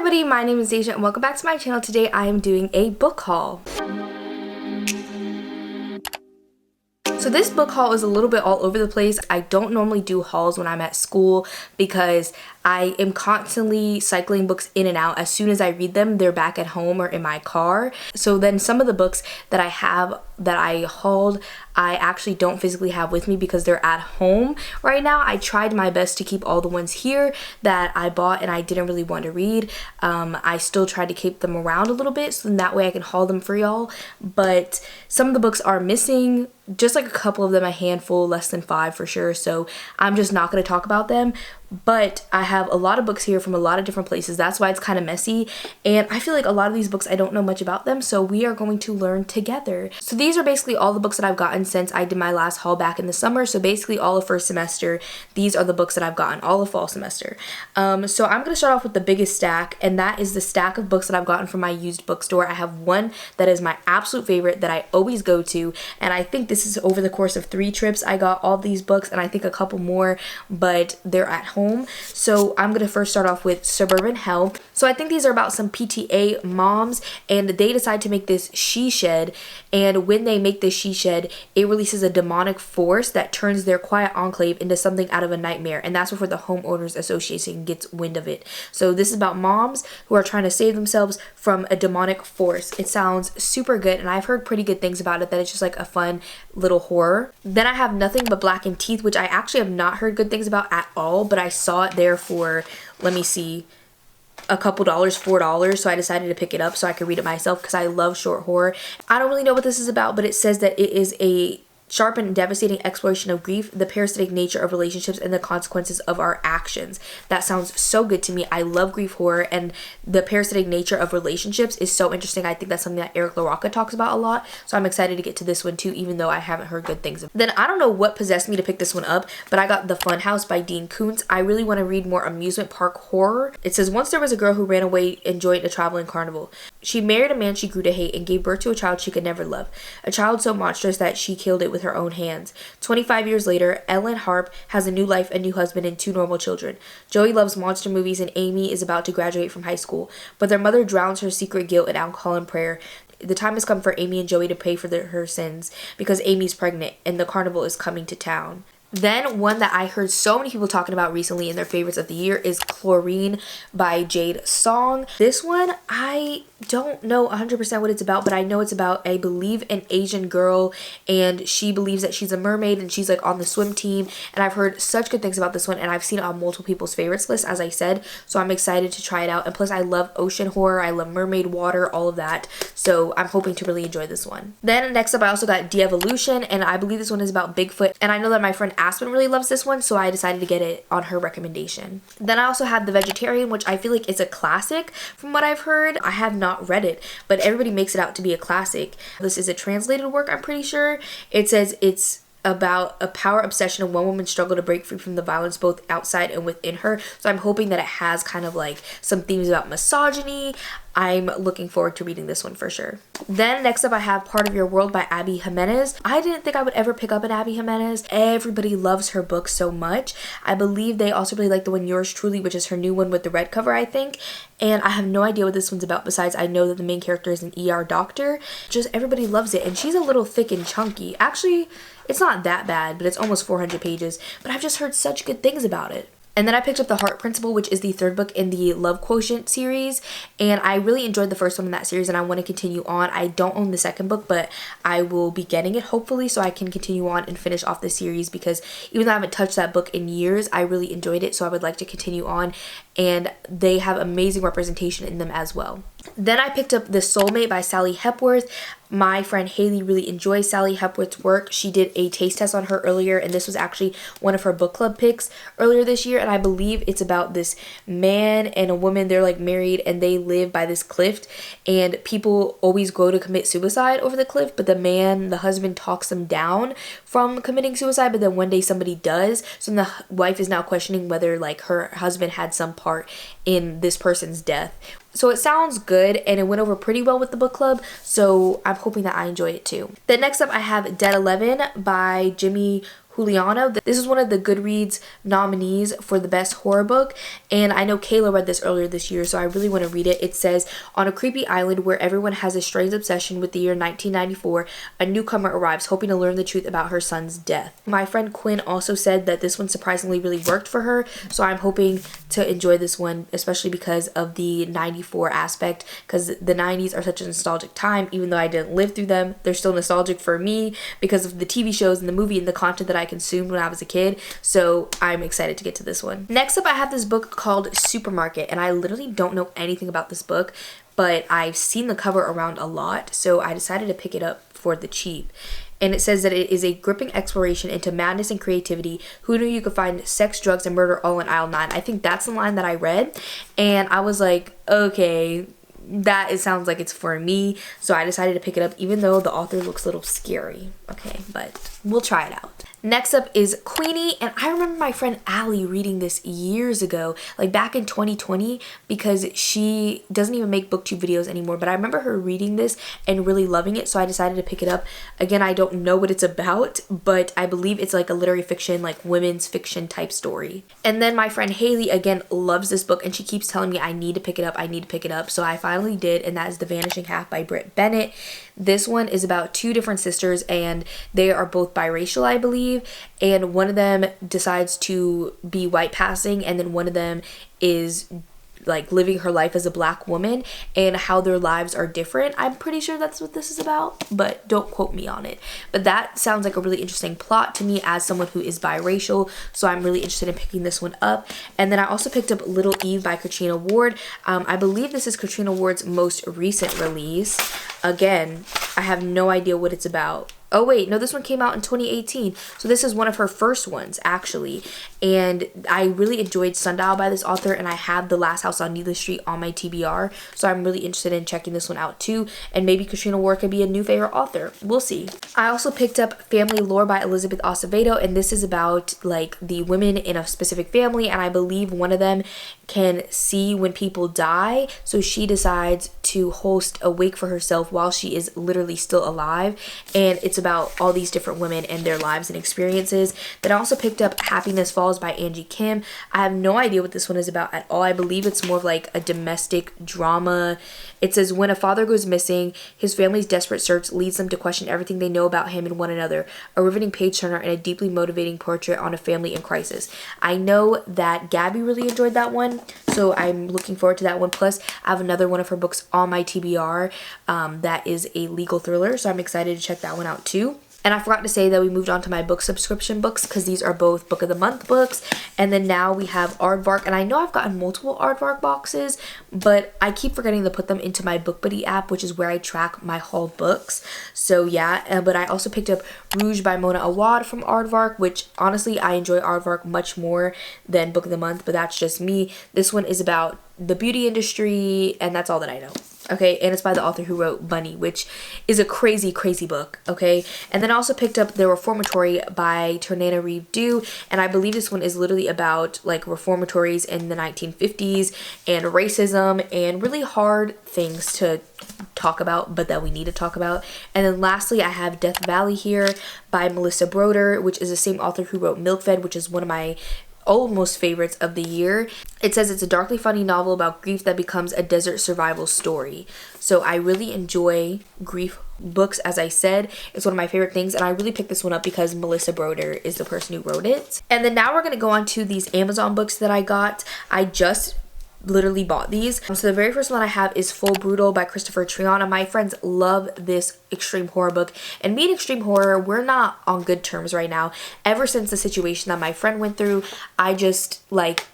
everybody, my name is Deja and welcome back to my channel. Today I am doing a book haul. So this book haul is a little bit all over the place. I don't normally do hauls when I'm at school because I am constantly cycling books in and out. As soon as I read them, they're back at home or in my car. So then some of the books that I have that I hauled, I actually don't physically have with me because they're at home right now. I tried my best to keep all the ones here that I bought and I didn't really want to read. I still tried to keep them around a little bit so that way I can haul them for y'all. But some of the books are missing, just like a couple of them, a handful, less than 5 for sure. So I'm just not going to talk about them. But I have a lot of books here from a lot of different places. That's why it's kind of messy. And I feel like a lot of these books, I don't know much about them. So we are going to learn together. So these are basically all the books that I've gotten since I did my last haul back in the summer. So basically all of first semester, these are the books that I've gotten all of fall semester. So I'm going to start off with the biggest stack. And that is the stack of books that I've gotten from my used bookstore. I have one that is my absolute favorite that I always go to. And I think this is over the course of 3 trips. I got all these books and I think a couple more, but they're at home. So I'm going to first start off with Suburban Hell. So I think these are about some PTA moms and they decide to make this she shed, and when they make this she shed, it releases a demonic force that turns their quiet enclave into something out of a nightmare, and that's before the homeowners association gets wind of it. So this is about moms who are trying to save themselves from a demonic force. It sounds super good and I've heard pretty good things about it, that it's just like a fun little horror. Then I have Nothing But Blackened Teeth, which I actually have not heard good things about at all, but I saw it there for, let me see, a couple dollars, $4, so I decided to pick it up so I could read it myself because I love short horror. I don't really know what this is about, but it says that it is a sharp and devastating exploration of grief, the parasitic nature of relationships, and the consequences of our actions. That sounds so good to me. I love grief horror, and the parasitic nature of relationships is so interesting. I think that's something that Eric LaRocca talks about a lot, so I'm excited to get to this one too, even though I haven't heard good things. Then I don't know what possessed me to pick this one up, but I got The Fun House by Dean Koontz. I really want to read more amusement park horror. It says, once there was a girl who ran away and joined a traveling carnival. She married a man she grew to hate and gave birth to a child she could never love. A child so monstrous that she killed it with her own hands. 25 years later, Ellen Harp has a new life, a new husband, and 2 normal children. Joey loves monster movies and Amy is about to graduate from high school, but their mother drowns her secret guilt in alcohol and prayer. The time has come for Amy and Joey to pay for her sins because Amy's pregnant and the carnival is coming to town. Then one that I heard so many people talking about recently in their favorites of the year is Chlorine by Jade Song. This one, I don't know 100% what it's about, but I know it's about, I believe, an Asian girl, and she believes that she's a mermaid and she's like on the swim team, and I've heard such good things about this one, and I've seen it on multiple people's favorites list, as I said, so I'm excited to try it out. And plus I love ocean horror, I love mermaid water, all of that, so I'm hoping to really enjoy this one. Then next up I also got De-Evolution, and I believe this one is about Bigfoot, and I know that my friend Aspen really loves this one, so I decided to get it on her recommendation. Then I also have The Vegetarian, which I feel like is a classic from what I've heard. I have not read it, but everybody makes it out to be a classic. This is a translated work, I'm pretty sure. It says it's about a power obsession of one woman's struggle to break free from the violence both outside and within her. So I'm hoping that it has kind of like some themes about misogyny. I'm looking forward to reading this one for sure. Then next up I have Part of Your World by Abby Jimenez. I didn't think I would ever pick up an Abby Jimenez. Everybody loves her book so much. I believe they also really like the one Yours Truly, which is her new one with the red cover, I think. And I have no idea what this one's about besides I know that the main character is an ER doctor. Just everybody loves it, and she's a little thick and chunky. Actually, it's not that bad, but it's almost 400 pages. But I've just heard such good things about it. And then I picked up The Heart Principle, which is the 3rd book in the Love Quotient series. And I really enjoyed the first one in that series and I want to continue on. I don't own the 2nd book, but I will be getting it hopefully so I can continue on and finish off the series, because even though I haven't touched that book in years, I really enjoyed it. So I would like to continue on, and they have amazing representation in them as well. Then I picked up The Soulmate by Sally Hepworth. My friend Haley really enjoys Sally Hepworth's work. She did a taste test on her earlier, and this was actually one of her book club picks earlier this year, and I believe it's about this man and a woman. They're like married and they live by this cliff, and people always go to commit suicide over the cliff, but the husband talks them down from committing suicide, but then one day somebody does, so the wife is now questioning whether like her husband had some part in this person's death. So it sounds good, and it went over pretty well with the book club, so I'm hoping that I enjoy it too. Then next up I have Dead 11 by Jimmy Juliano. This is one of the Goodreads nominees for the best horror book, and I know Kayla read this earlier this year, so I really want to read it. It says, on a creepy island where everyone has a strange obsession with the year 1994, a newcomer arrives hoping to learn the truth about her son's death. My friend Quinn also said that this one surprisingly really worked for her, so I'm hoping to enjoy this one, especially because of the 94 aspect, because the 90s are such a nostalgic time. Even though I didn't live through them, they're still nostalgic for me because of the TV shows and the movie and the content that I consumed when I was a kid, so I'm excited to get to this one. Next up, I have this book called Supermarket, and I literally don't know anything about this book, but I've seen the cover around a lot, so I decided to pick it up for the cheap. And it says that it is a gripping exploration into madness and creativity. Who knew you could find sex, drugs, and murder all in aisle 9? I think that's the line that I read, and I was like, okay, that it sounds like it's for me, so I decided to pick it up, even though the author looks a little scary. Okay, but we'll try it out. Next up is Queenie, and I remember my friend Allie reading this years ago, like back in 2020, because she doesn't even make booktube videos anymore, but I remember her reading this and really loving it, so I decided to pick it up. Again, I don't know what it's about, but I believe it's like a literary fiction, like women's fiction type story. And then my friend Haley, again, loves this book, and she keeps telling me I need to pick it up, I need to pick it up, so I finally did, and that is The Vanishing Half by Britt Bennett. This one is about two different sisters, and they are both biracial, I believe, and one of them decides to be white passing, and then one of them is like living her life as a black woman, and how their lives are different. I'm pretty sure that's what this is about, but don't quote me on it. But that sounds like a really interesting plot to me as someone who is biracial, so I'm really interested in picking this one up. And then I also picked up Little Eve by Katrina Ward. I believe this is Katrina Ward's most recent release. Again, I have no idea what it's about. Oh wait, no, this one came out in 2018. So this is one of her first ones, actually. And I really enjoyed Sundial by this author, and I have The Last House on Needless Street on my TBR. So I'm really interested in checking this one out too. And maybe Katrina Ward could be a new favorite author. We'll see. I also picked up Family Lore by Elizabeth Acevedo, and this is about like the women in a specific family, and I believe one of them can see when people die, so she decides to host a wake for herself while she is literally still alive, and it's about all these different women and their lives and experiences. Then I also picked up Happiness Falls by Angie Kim. I have no idea what this one is about at all. I believe it's more of like a domestic drama. It says, when a father goes missing, his family's desperate search leads them to question everything they know about him and one another. A riveting page turner and a deeply motivating portrait on a family in crisis. I know that Gabby really enjoyed that one, so I'm looking forward to that one. Plus, I have another one of her books on my TBR that is a legal thriller, so I'm excited to check that one out too. And I forgot to say that we moved on to my book subscription books, because these are both book of the month books. And then now we have Aardvark, and I know I've gotten multiple Aardvark boxes, but I keep forgetting to put them into my BookBuddy app, which is where I track my haul books. So yeah, but I also picked up Rouge by Mona Awad from Aardvark, which honestly I enjoy Aardvark much more than book of the month, but that's just me. This one is about the beauty industry, and that's all that I know. Okay, and it's by the author who wrote Bunny, which is a crazy, crazy book, okay? And then I also picked up The Reformatory by Ternana Reeve Dew, and I believe this one is literally about, like, reformatories in the 1950s and racism and really hard things to talk about, but that we need to talk about. And then lastly, I have Death Valley here by Melissa Broder, which is the same author who wrote Milkfed, which is one of my almost favorites of the year. It says it's a darkly funny novel about grief that becomes a desert survival story. So I really enjoy grief books, as I said. It's one of my favorite things, and I really picked this one up because Melissa Broder is the person who wrote it. And then now we're going to go on to these Amazon books that I got. I just literally bought these. So the very first one I have is Full Brutal by Christopher Triana. My friends love this extreme horror book, and me and extreme horror, we're not on good terms right now. Ever since the situation that my friend went through, I just like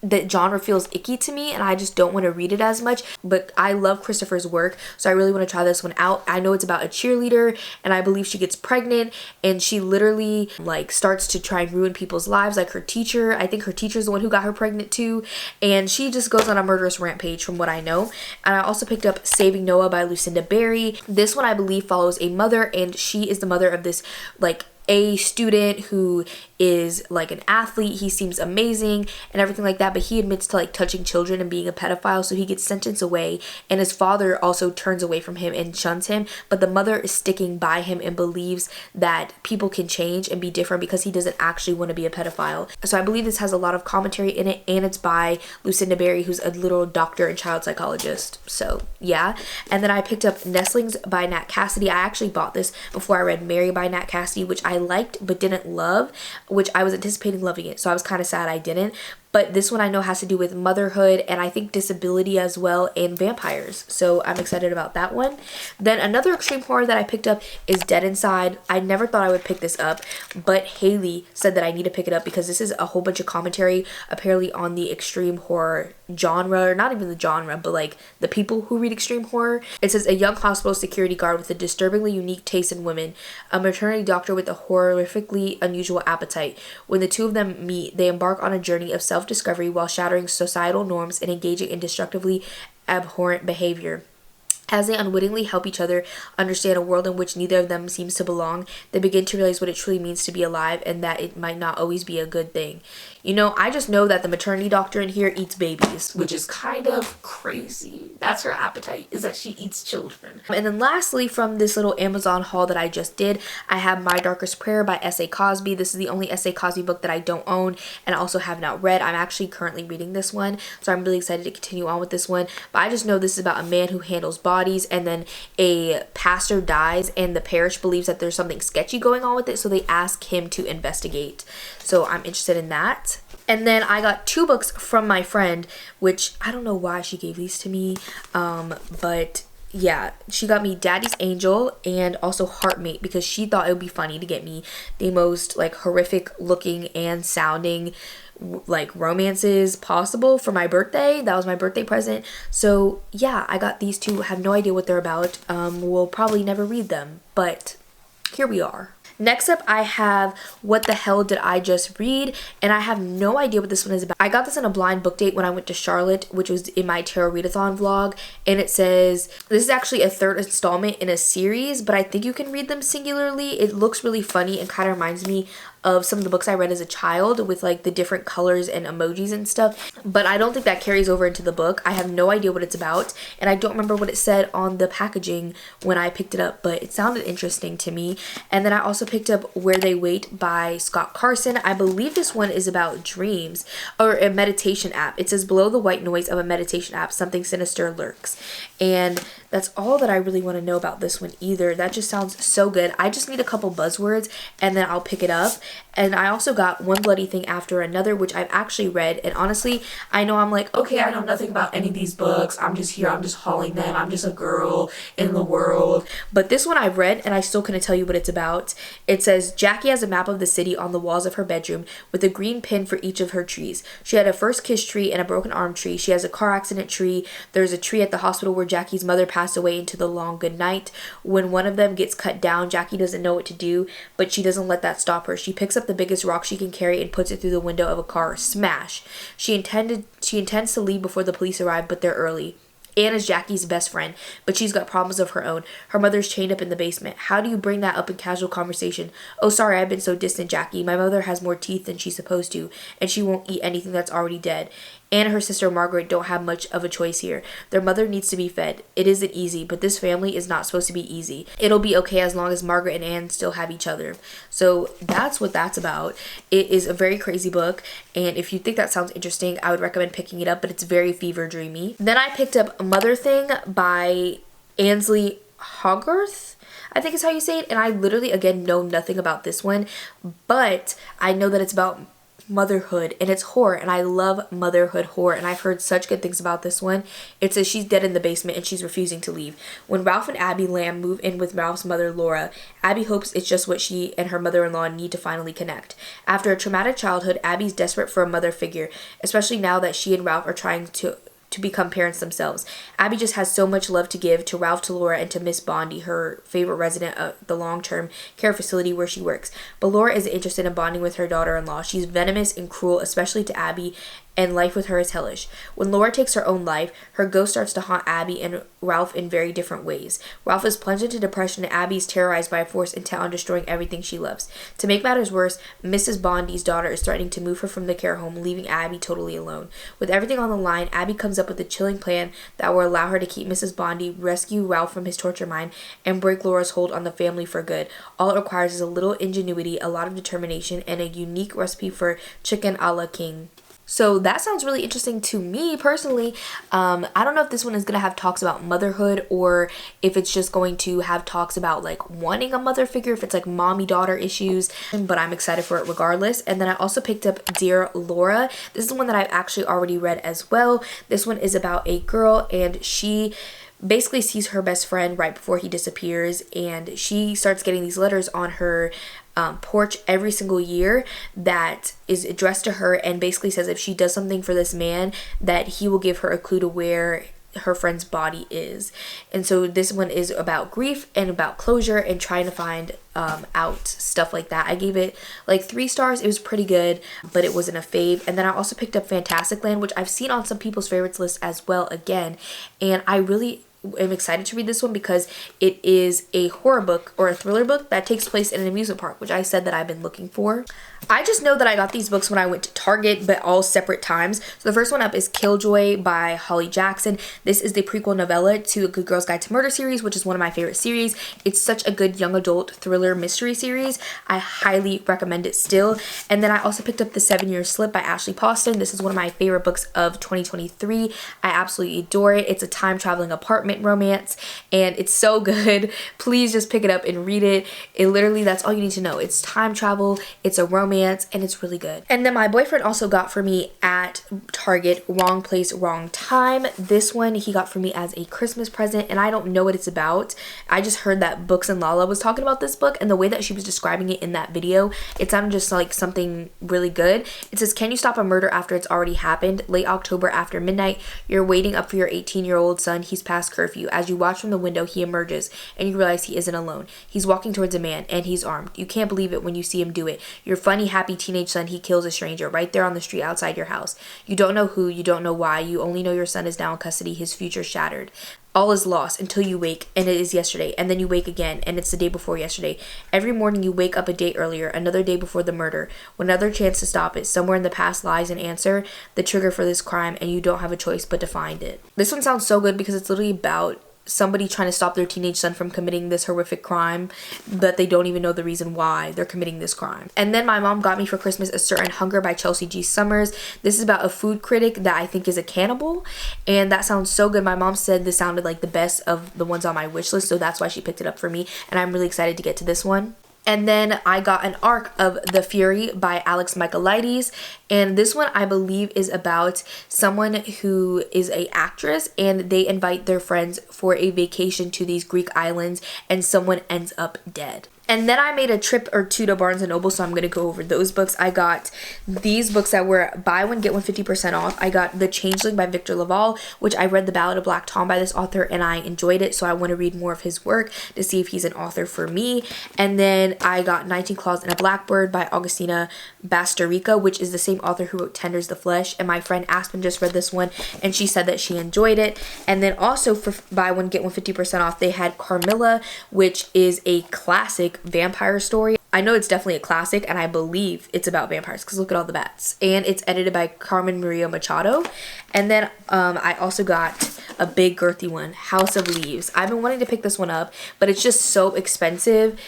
the genre feels icky to me, and I just don't want to read it as much. But I love Christopher's work, so I really want to try this one out. I know it's about a cheerleader, and I believe she gets pregnant, and she literally like starts to try and ruin people's lives, like her teacher. I think her teacher's the one who got her pregnant too, and she just goes on a murderous rampage from what I know. And I also picked up Saving Noah by Lucinda Berry. This one I believe follows a mother, and she is the mother of this like a student who is like an athlete. He seems amazing and everything like that, but he admits to like touching children and being a pedophile, so he gets sentenced away, and his father also turns away from him and shuns him, but the mother is sticking by him and believes that people can change and be different because he doesn't actually want to be a pedophile. So I believe this has a lot of commentary in it, and it's by Lucinda Berry, who's a little doctor and child psychologist. So yeah. And then I picked up Nestlings by Nat Cassidy. I actually bought this before I read Mary by Nat Cassidy, which I liked but didn't love, which I was anticipating loving it, so I was kind of sad I didn't. But this one I know has to do with motherhood and I think disability as well, and vampires. So I'm excited about that one. Then another extreme horror that I picked up is Dead Inside. I never thought I would pick this up, but Haley said that I need to pick it up because this is a whole bunch of commentary apparently on the extreme horror genre, or not even the genre, but like the people who read extreme horror. It says a young hospital security guard with a disturbingly unique taste in women, a maternity doctor with a horrifically unusual appetite. When the two of them meet, they embark on a journey of self-discovery while shattering societal norms and engaging in destructively abhorrent behavior. As they unwittingly help each other understand a world in which neither of them seems to belong, they begin to realize what it truly means to be alive and that it might not always be a good thing. You know, I just know that the maternity doctor in here eats babies, which is kind of crazy. That's her appetite, is that she eats children. And then lastly, from this little Amazon haul that I just did, I have My Darkest Prayer by S.A. Cosby. This is the only S.A. Cosby book that I don't own and also have not read. I'm actually currently reading this one, so I'm really excited to continue on with this one. But I just know this is about a man who handles bodies, and then a pastor dies and the parish believes that there's something sketchy going on with it, so they ask him to investigate. So I'm interested in that. And then I got 2 books from my friend, which I don't know why she gave these to me, but yeah, she got me Daddy's Angel and also Heartmate because she thought it would be funny to get me the most like horrific looking and sounding like romances possible for my birthday. That was my birthday present. So yeah, I got these 2. I have no idea what they're about. We'll probably never read them, but here we are. Next up, I have What the Hell Did I Just Read? And I have no idea what this one is about. I got this in a blind book date when I went to Charlotte, which was in my Tarot Readathon vlog. And it says, this is actually a 3rd installment in a series, but I think you can read them singularly. It looks really funny and kind of reminds me of some of the books I read as a child with like the different colors and emojis and stuff, but I don't think that carries over into the book. I have no idea what it's about, and I don't remember what it said on the packaging when I picked it up, but it sounded interesting to me. And then I also picked up Where They Wait by Scott Carson. I believe this one is about dreams or a meditation app. It says below the white noise of a meditation app, something sinister lurks. And that's all that I really want to know about this one either. That just sounds so good. I just need a couple buzzwords and then I'll pick it up. And I also got One Bloody Thing After Another, which I've actually read. And honestly, I know I'm like, okay, I know nothing about any of these books. I'm just here. I'm just hauling them. I'm just a girl in the world. But this one I've read and I still couldn't tell you what it's about. It says, Jackie has a map of the city on the walls of her bedroom with a green pin for each of her trees. She had a first kiss tree and a broken arm tree. She has a car accident tree. There's a tree at the hospital where Jackie's mother passed away into the long good night. When one of them gets cut down, Jackie doesn't know what to do, but she doesn't let that stop her. She picks up the biggest rock she can carry and puts it through the window of a car. Smash. She intends to leave before the police arrive, but they're early. Anne is Jackie's best friend, but she's got problems of her own. Her mother's chained up in the basement. How do you bring that up in casual conversation? Oh, sorry, I've been so distant, Jackie. My mother has more teeth than she's supposed to, and she won't eat anything that's already dead. Anne and her sister Margaret don't have much of a choice here. Their mother needs to be fed. It isn't easy, but this family is not supposed to be easy. It'll be okay as long as Margaret and Anne still have each other. So that's what that's about. It is a very crazy book, and if you think that sounds interesting, I would recommend picking it up, but it's very fever dreamy. Then I picked up Mother Thing by Ainsley Hogarth, I think is how you say it, and I literally, again, know nothing about this one, but I know that it's about motherhood and it's horror, and I love motherhood horror, and I've heard such good things about this one. It says she's dead in the basement and she's refusing to leave. When Ralph and Abby Lamb move in with Ralph's mother Laura, Abby hopes it's just what she and her mother-in-law need to finally connect. After a traumatic childhood, Abby's desperate for a mother figure, especially now that she and Ralph are trying to become parents themselves. Abby just has so much love to give to Ralph, to Laura, and to Miss Bondi, her favorite resident of the long-term care facility where she works. But Laura isn't interested in bonding with her daughter-in-law. She's venomous and cruel, especially to Abby, and life with her is hellish. When Laura takes her own life, her ghost starts to haunt Abby and Ralph in very different ways. Ralph is plunged into depression and Abby is terrorized by a force intent on destroying everything she loves. To make matters worse, Mrs. Bondi's daughter is threatening to move her from the care home, leaving Abby totally alone. With everything on the line, Abby comes up with a chilling plan that will allow her to keep Mrs. Bondi, rescue Ralph from his torture mind, and break Laura's hold on the family for good. All it requires is a little ingenuity, a lot of determination, and a unique recipe for chicken a la king. So that sounds really interesting to me personally. I don't know if this one is going to have talks about motherhood or if it's just going to have talks about like wanting a mother figure, if it's like mommy-daughter issues, but I'm excited for it regardless. And then I also picked up Dear Laura. This is one that I've actually already read as well. This one is about a girl and she basically sees her best friend right before he disappears, and she starts getting these letters on her porch every single year that is addressed to her and basically says if she does something for this man that he will give her a clue to where her friend's body is. And so this one is about grief and about closure and trying to find out stuff like that. I gave it like 3 stars. It was pretty good, but it wasn't a fave. And then I also picked up Fantastic Land, which I've seen on some people's favorites list as well again, and I really am excited to read this one because it is a horror book or a thriller book that takes place in an amusement park, which I said that I've been looking for. I just know that I got these books when I went to Target, but all separate times. So the first one up is Killjoy by Holly Jackson. This is the prequel novella to A Good Girl's Guide to Murder series, which is one of my favorite series. It's such a good young adult thriller mystery series. I highly recommend it still. And then I also picked up The 7-Year Slip by Ashley Poston. This is one of my favorite books of 2023. I absolutely adore it. It's a time traveling apartment romance and it's so good. Please just pick it up and read it. It literally, that's all you need to know. It's time travel, it's a romance, and it's really good. And then my boyfriend also got for me at Target Wrong Place, Wrong Time. This one he got for me as a Christmas present, and I don't know what it's about. I just heard that Books and Lala was talking about this book, and the way that she was describing it in that video, it sounded just like something really good. It says, can you stop a murder after it's already happened? Late October after midnight, you're waiting up for your 18-year-old son. He's past curfew. As you watch from the window, he emerges, and you realize he isn't alone. He's walking towards a man, and he's armed. You can't believe it when you see him do it. Your funny, happy teenage son, he kills a stranger right there on the street outside your house. You don't know who, you don't know why, you only know your son is now in custody, his future shattered. All is lost until you wake, and it is yesterday, and then you wake again, and it's the day before yesterday. Every morning you wake up a day earlier, another day before the murder. Another chance to stop it. Somewhere in the past lies an answer, the trigger for this crime, and you don't have a choice but to find it. This one sounds so good because it's literally about somebody trying to stop their teenage son from committing this horrific crime, but they don't even know the reason why they're committing this crime. And then my mom got me for Christmas A Certain Hunger by Chelsea G. Summers. This is about a food critic that I think is a cannibal, and that sounds so good. My mom said this sounded like the best of the ones on my wish list, so that's why she picked it up for me, and I'm really excited to get to this one. And then I got an arc of The Fury by Alex Michaelides, and this one I believe is about someone who is an actress and they invite their friends for a vacation to these Greek islands and someone ends up dead. And then I made a trip or two to Barnes & Noble, so I'm going to go over those books. I got these books that were buy one, get one 50% off. I got The Changeling by Victor Laval, which I read The Ballad of Black Tom by this author, and I enjoyed it, so I want to read more of his work to see if he's an author for me. And then I got 19 Claws and a Blackbird by Augustina Bastarrica, which is the same author who wrote Tenders the Flesh. And my friend Aspen just read this one, and she said that she enjoyed it. And then also for buy one, get one 50% off, they had Carmilla, which is a classic vampire story. I know it's definitely a classic, and I believe it's about vampires because look at all the bats. And it's edited by Carmen Maria Machado. And then I also got a big girthy one, House of Leaves. I've been wanting to pick this one up, but it's just so expensive.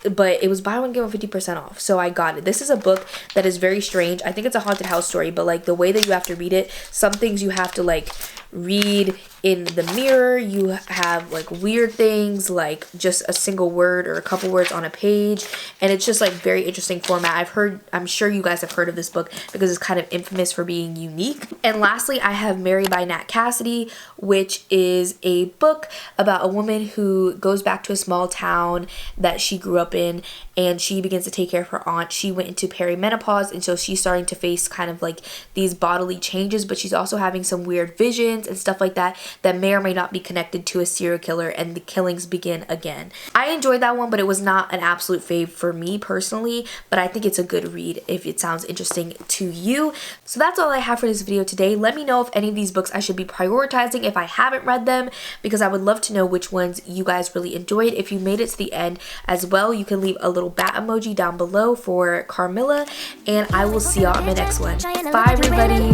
But it was buy one, get one 50% off, so I got it. This is a book that is very strange. I think it's a haunted house story, but like the way that you have to read it, some things you have to like read in the mirror. You have like weird things like just a single word or a couple words on a page, and it's just like very interesting format. I'm sure you guys have heard of this book because it's kind of infamous for being unique. And lastly, I have Mary by Nat Cassidy, which is a book about a woman who goes back to a small town that she grew up in, and she begins to take care of her aunt. She went into perimenopause, and so she's starting to face kind of like these bodily changes, but she's also having some weird visions incidents and stuff like that that may or may not be connected to a serial killer and the killings begin again. I enjoyed that one, but it was not an absolute fave for me personally, but I think it's a good read if it sounds interesting to you. So that's all I have for this video today. Let me know if any of these books I should be prioritizing if I haven't read them, because I would love to know which ones you guys really enjoyed. If you made it to the end as well, you can leave a little bat emoji down below for Carmilla, and I will see y'all in my next one. Bye everybody.